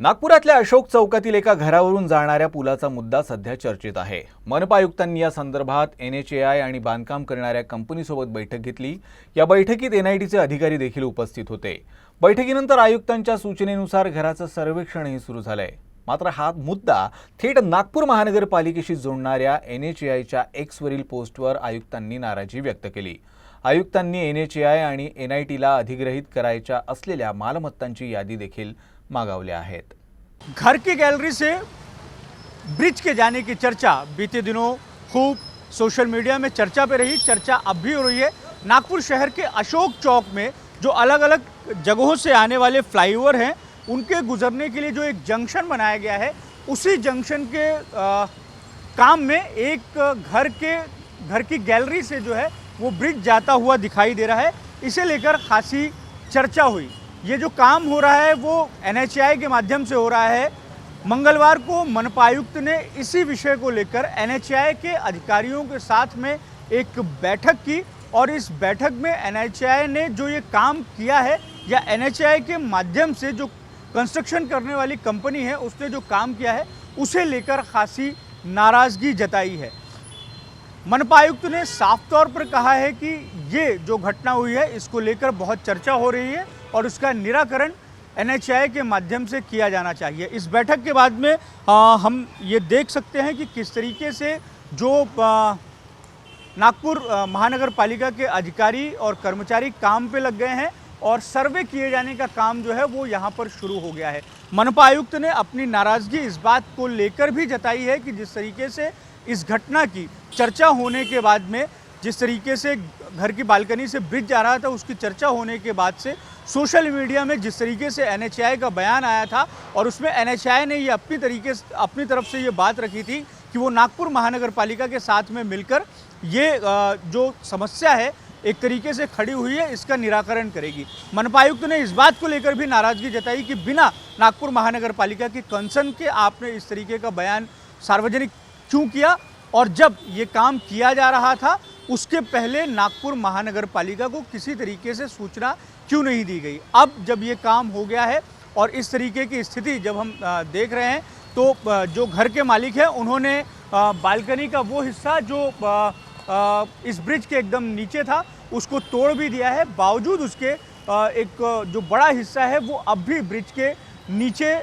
नागपुरातल्या अशोक चौकातील एका घरावरून जाणाऱ्या पुलाचा मुद्दा सध्या चर्चेत आहे। मनपा आयुक्तांनी या संदर्भात NHAI आणि बांधकाम करणाऱ्या कंपनीसोबत बैठक घेतली। या बैठकीत NITचे अधिकारी देखील उपस्थित होते। बैठकीनंतर आयुक्तांच्या सूचनेनुसार घराचं सर्वेक्षणही सुरू झालंय। मात्र हा मुद्दा थेट नागपूर महानगरपालिकेशी जोडणाऱ्या NHAIच्या X वरील पोस्टवर आयुक्तांनी नाराजी व्यक्त केली। आयुक्तांनी NHAI आणि NITला अधिग्रहित करायच्या असलेल्या मालमत्तांची यादी देखील मांगवले आहेत। घर की गैलरी से ब्रिज के जाने की चर्चा बीते दिनों खूब सोशल मीडिया में चर्चा पे रही। चर्चा अब भी हो रही है। नागपुर शहर के अशोक चौक में जो अलग अलग जगहों से आने वाले फ्लाईओवर हैं, उनके गुजरने के लिए जो एक जंक्शन बनाया गया है, उसी जंक्शन के काम में एक घर की गैलरी से जो है वो ब्रिज जाता हुआ दिखाई दे रहा है। इसे लेकर खासी चर्चा हुई। ये जो काम हो रहा है वो NHAI के माध्यम से हो रहा है। मंगलवार को मनपा आयुक्त ने इसी विषय को लेकर NHAI के अधिकारियों के साथ में एक बैठक की और इस बैठक में NHAI ने जो ये काम किया है या NHAI के माध्यम से जो कंस्ट्रक्शन करने वाली कंपनी है उसने जो काम किया है उसे लेकर खासी नाराज़गी जताई है। मनपा आयुक्त ने साफ तौर पर कहा है कि ये जो घटना हुई है इसको लेकर बहुत चर्चा हो रही है और उसका निराकरण NHAI के माध्यम से किया जाना चाहिए। इस बैठक के बाद में हम ये देख सकते हैं कि किस तरीके से जो नागपुर महानगर पालिका के अधिकारी और कर्मचारी काम पे लग गए हैं और सर्वे किए जाने का काम जो है वो यहाँ पर शुरू हो गया है। मनपा आयुक्त ने अपनी नाराज़गी इस बात को लेकर भी जताई है कि जिस तरीके से इस घटना की चर्चा होने के बाद में, जिस तरीके से घर की बालकनी से ब्रिज जा रहा था, उसकी चर्चा होने के बाद से सोशल मीडिया में जिस तरीके से NHAI का बयान आया था और उसमें NHAI ने ये अपनी तरफ से ये बात रखी थी कि वो नागपुर महानगर पालिका के साथ में मिलकर ये जो समस्या है एक तरीके से खड़ी हुई है, इसका निराकरण करेगी। मनपा आयुक्त ने इस बात को लेकर भी नाराज़गी जताई कि बिना नागपुर महानगर पालिका की कंसर्न के आपने इस तरीके का बयान सार्वजनिक क्यों किया, और जब ये काम किया जा रहा था उसके पहले नागपुर महानगर पालिका को किसी तरीके से सूचना क्यों नहीं दी गई। अब जब ये काम हो गया है और इस तरीके की स्थिति जब हम देख रहे हैं तो जो घर के मालिक हैं उन्होंने बालकनी का वो हिस्सा जो इस ब्रिज के एकदम नीचे था उसको तोड़ भी दिया है। बावजूद उसके एक जो बड़ा हिस्सा है वो अब भी ब्रिज के नीचे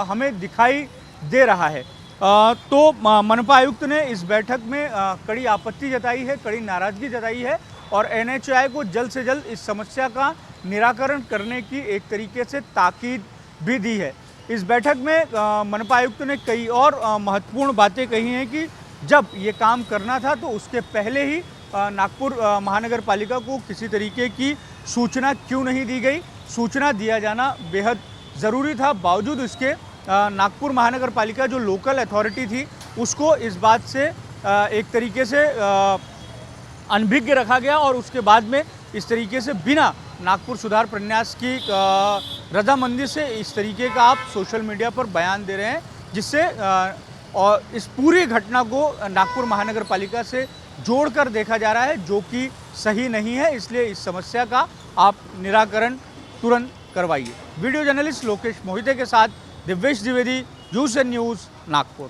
हमें दिखाई दे रहा है। तो मनपा आयुक्त ने इस बैठक में कड़ी आपत्ति जताई है, कड़ी नाराज़गी जताई है और NHAI को जल्द से जल्द इस समस्या का निराकरण करने की एक तरीके से ताकीद भी दी है। इस बैठक में मनपा आयुक्त ने कई और महत्वपूर्ण बातें कही हैं कि जब ये काम करना था तो उसके पहले ही नागपुर महानगर पालिका को किसी तरीके की सूचना क्यों नहीं दी गई। सूचना दिया जाना बेहद ज़रूरी था। बावजूद इसके नागपुर महानगर पालिका जो लोकल अथॉरिटी थी उसको इस बात से एक तरीके से अनभिज्ञ रखा गया और उसके बाद में इस तरीके से बिना नागपुर सुधार प्रन्यास की रजामंदी से इस तरीके का आप सोशल मीडिया पर बयान दे रहे हैं, जिससे और इस पूरी घटना को नागपुर महानगर पालिका से जोड़कर देखा जा रहा है, जो कि सही नहीं है। इसलिए इस समस्या का आप निराकरण तुरंत करवाइए। वीडियो जर्नलिस्ट लोकेश मोहिते के साथ दिव्येश द्विवेदी, यूएसएन न्यूज़, नागपुर।